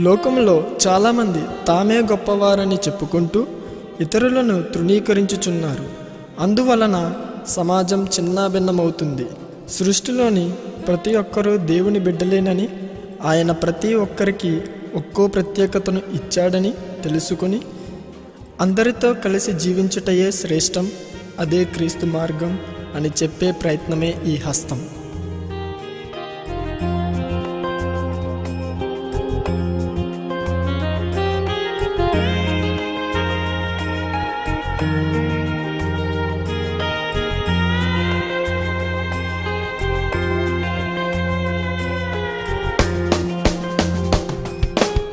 లోకంలో చాలామంది తామే గొప్పవారని చెప్పుకుంటూ ఇతరులను తృణీకరించుచున్నారు. అందువలన సమాజం చిన్నాభిన్నమవుతుంది. సృష్టిలోని ప్రతి ఒక్కరూ దేవుని బిడ్డలేనని, ఆయన ప్రతి ఒక్కరికి ఒక్కో ప్రత్యేకతను ఇచ్చాడని తెలుసుకుని అందరితో కలిసి జీవించుటయే శ్రేష్టం, అదే క్రీస్తు మార్గం అని చెప్పే ప్రయత్నమే ఈ హస్తం.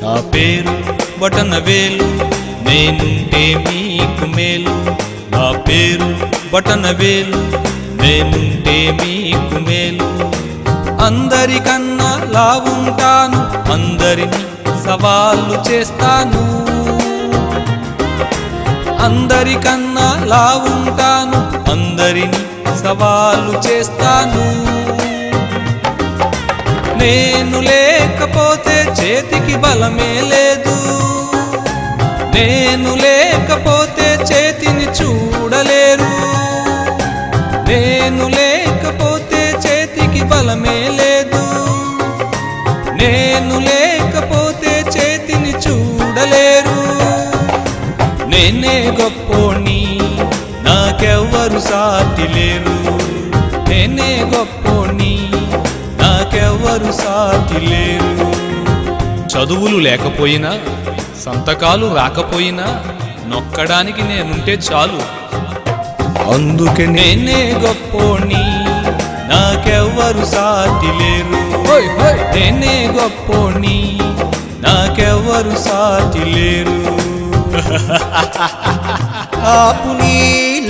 నా పేరు బటనవేలు, నేనుంటే మీకు మేలు. నా పేరు బటనవేలు, నేనుంటే మీకు మేలు. అందరికన్నా లావుంటాను, అందరిని సవాళ్ళు చేస్తాను. అందరికన్నా లావుంటాను, అందరిని సవాళ్ళు చేస్తాను. నేను లేకపోతే చేతికి బలమే లేదు, నేను లేకపోతే చేతిని చూడలేరు. నేను లేకపోతే చేతికి బలమే లేదు, నేను లేకపోతే చేతిని చూడలేరు. నేనే గొప్పోణ్ణి, నాకెవ్వరు సాటి లేరు. నేనే గొప్పోణ్ణి, నాకెవ్వరు సాటి లేరు. చదువులు లేకపోయినా, సంతకాలు రాకపోయినా, నొక్కడానికి నేనుంటే చాలు. అందుకే నేనే గొప్పోణ్ణి, నాకెవ్వరు సాటి లేరు. నేనే గొప్పోణ్ణి, నాకెవ్వరు సాటి లేరు. ఆపు నీ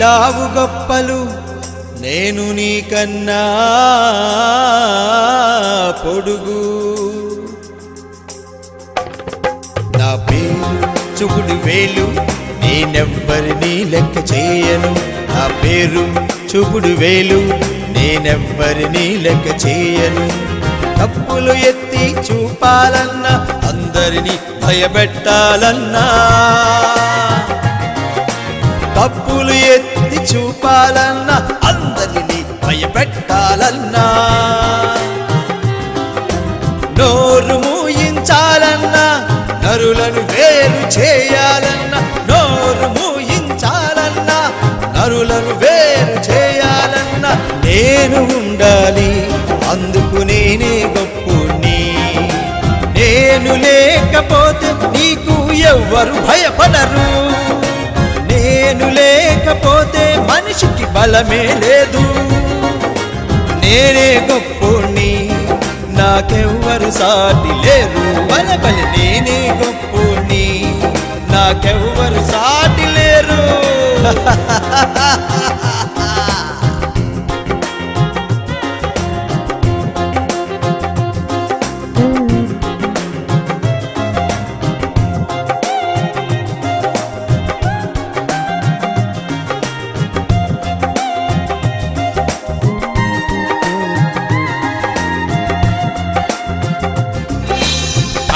లావు గొప్పలు, నేను నీకన్నా పొడుగు. నా పేరు చూపుడు వేలు, నేనెవ్వరినీ లెక్క చేయను. నా పేరు చూపుడు వేలు, నేనెవ్వరినీ లెక్క చేయను. తప్పులు ఎత్తి చూపాలన్నా, అందరినీ భయపెట్టాలన్నా, తప్పులు ఎత్తి చూపాలన్నా, అందరినీ భయపెట్టాలన్నా, నోరు మూయించాలన్నా, నరులను వేరు చేయాలన్నా, నోరు మూయించాలన్నా, నరులను వేరు చేయాలన్నా, నేను ఉండాలి, అందుకు నేనే గొప్పోణ్ణి. నేను లేకపోతే నీకు ఎవ్వరు భయపడరు. నేను లేకపోతే మనిషికి బలమే లేదు. నేనే గొప్పోణ్ణి, నాకెవ్వరు సాటి లేరు. బలబలి నేనే గొప్పోణ్ణి, నాకెవ్వరు సాటి లేరు.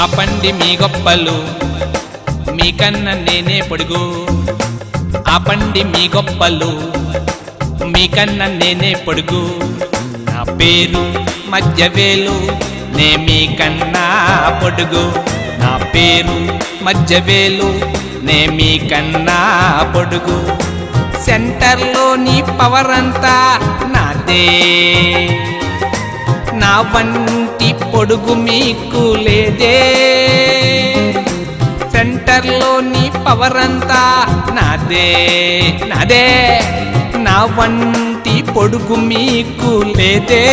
ఆపండి మీ గొప్పలు, మీకన్నా నేనే పొడుగు. ఆపండి మీ గొప్పలు, మీకన్నా నేనే పొడుగు. నా పేరు మధ్యవేలు, నే మీకన్నా పొడుగు. నా పేరు మధ్యవేలు, నే మీకన్నా పొడుగు. సెంటర్లోని పవర్ అంతా నాదే, నా వంటి పొడుగు మీకు లేదే. సెంటర్లోని పవర్ అంతా నాదే, నాదే, నా వంటి పొడుగు మీకు లేదే,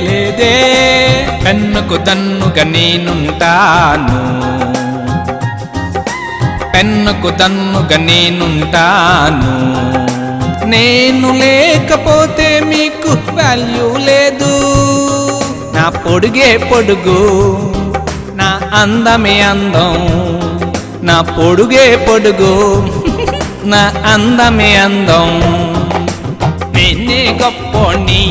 లేదే. పెన్నుకు దన్నుగా నేనుంటాను, పెన్నుకు దన్నుగా నేనుంటాను. నేను లేకపోతే మీకు వాల్యూ లేదు. నా పొడుగే పొడుగు, నా అందమే అందం. నా పొడుగే పొడుగు, నా అందమే అందం. నేనే గొప్పోణ్ణి,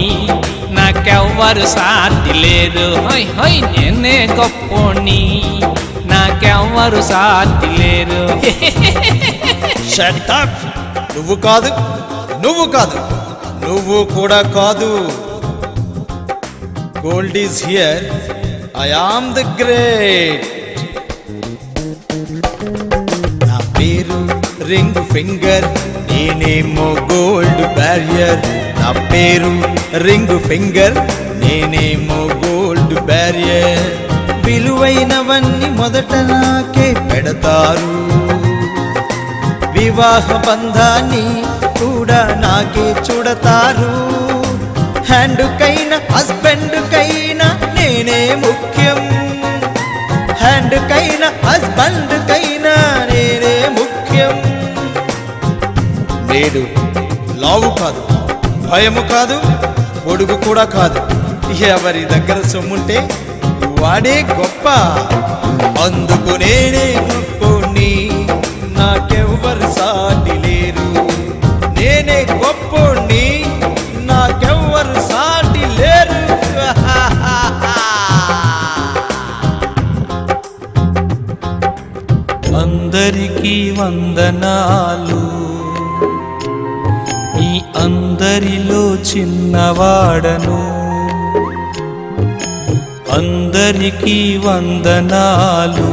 నాకెవ్వరు సాటి లేరు. హోయ్ హోయ్ నేనే గొప్పోణ్ణి, నా నాకెవ్వరు సాటి లేరు. Shut up! నువ్వు కాదు, నువ్వు కాదు, నువ్వు కూడా కాదు. Gold is here. I am the great. నా పేరు రింగ్ ఫింగర్, నేనేమో గోల్డ్ బ్యారియర్. నా పేరు రింగ్ ఫింగర్, నేనేమో గోల్డ్ బ్యారియర్. విలువైనవన్నీ మొదట నాకే పెడతారు, వివాహ బంధాన్ని కూడా నాకే చూడతారు. హ్యాండ్కైనా హస్బెండ్కైనా నేనే ముఖ్యం, హ్యాండ్కైనా హస్బెండ్కైనా నేనే ముఖ్యం. నేడు లావు కాదు, భయము కాదు, పొడుగు కూడా కాదు. ఎవరి దగ్గర సొమ్ముంటే వాడే గొప్ప. అందుకు నేనే గొప్పోణ్ణి, నాకెవ్వరు సాటి లేరు. నేనే గొప్పోణ్ణి, నాకెవ్వరు సాటి లేరు. అందరికీ వందనాలు, ఈ అందరిలో చిన్నవాడను. అందరికీ వందనాలు,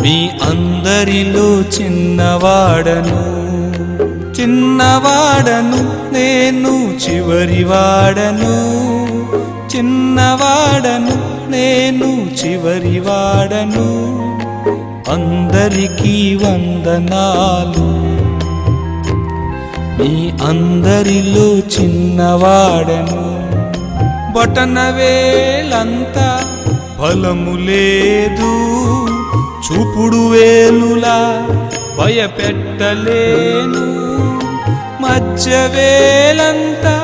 మీ అందరిలో చిన్నవాడను. చిన్నవాడను నేను, చివరివాడను. చిన్నవాడను నేను, చివరివాడను. అందరికీ వందనాలు, మీ అందరిలో చిన్నవాడను. బొటనవేలంతా బలము లేదు, చూపుడు వేలులా భయపెట్టలేను. మధ్యవేలంతా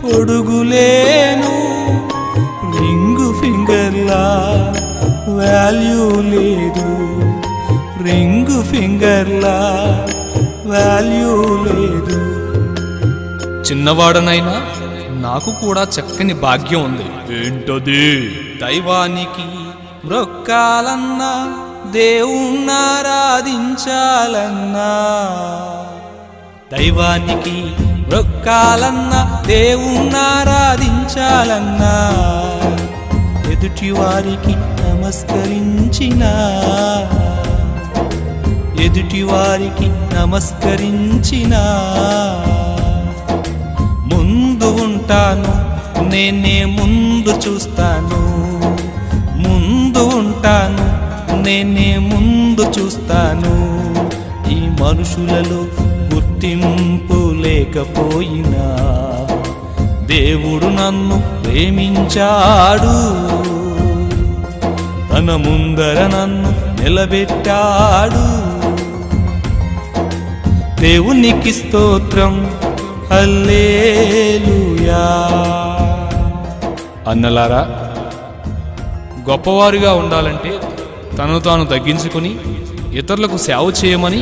పొడుగులేను, రింగు ఫింగర్లా వాల్యూ లేదు. రింగు ఫింగర్లా వాల్యూ లేదు. చిన్నవాడనైనా నాకు కూడా చక్కని భాగ్యం ఉంది. ఏంటది? దైవానికి మ్రొక్కాలన్నా, దేవుణ్ణారాధించాలన్నా. దైవానికి మ్రొక్కాలన్నా, దేవుణ్ణారాధించాలన్నా. ఎదుటి వారికి నమస్కరించినా, ఎదుటి వారికి నమస్కరించినా. ముందు ఉంటాను, నేనే ముందు చూస్తాను. ముందు ఉంటాను, నేనే ముందు చూస్తాను. ఈ మనుషులలో గుర్తింపు లేకపోయినా దేవుడు నన్ను ప్రేమించాడు, తన ముందర నన్ను నిలబెట్టాడు. దేవునికి స్తోత్రం, హల్లెలూయా. అన్నలారా, గొప్పవారుగా ఉండాలంటే తనను తాను తగ్గించుకుని ఇతరులకు సేవ చేయమని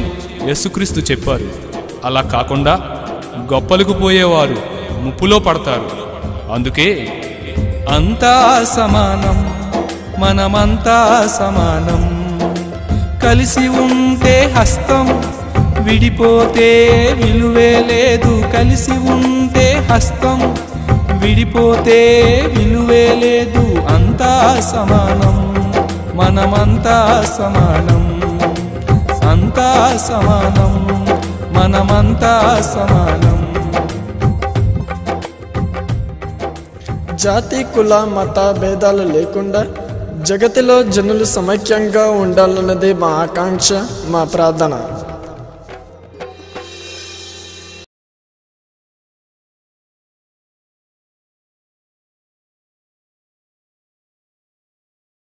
యేసుక్రీస్తు చెప్పారు. అలా కాకుండా గొప్పలకు పోయేవారు ముప్పులో పడతారు. అందుకే అంతా సమానం, మనమంతా సమానం. కలిసి ఉంటే హస్తం, విడిపోతే విలువే లేదు. కలిసి ఉంటే హస్తం, విడిపోతే విలువే లేదు. అంతా సమానం, మనమంతా సమానం. అంతా సమానం, మనమంతా సమానం. జాతి కుల మత భేదాలు లేకుండా జగతిలో జనులు సమైక్యంగా ఉండాలన్నదే మా ఆకాంక్ష, మా ప్రార్థన.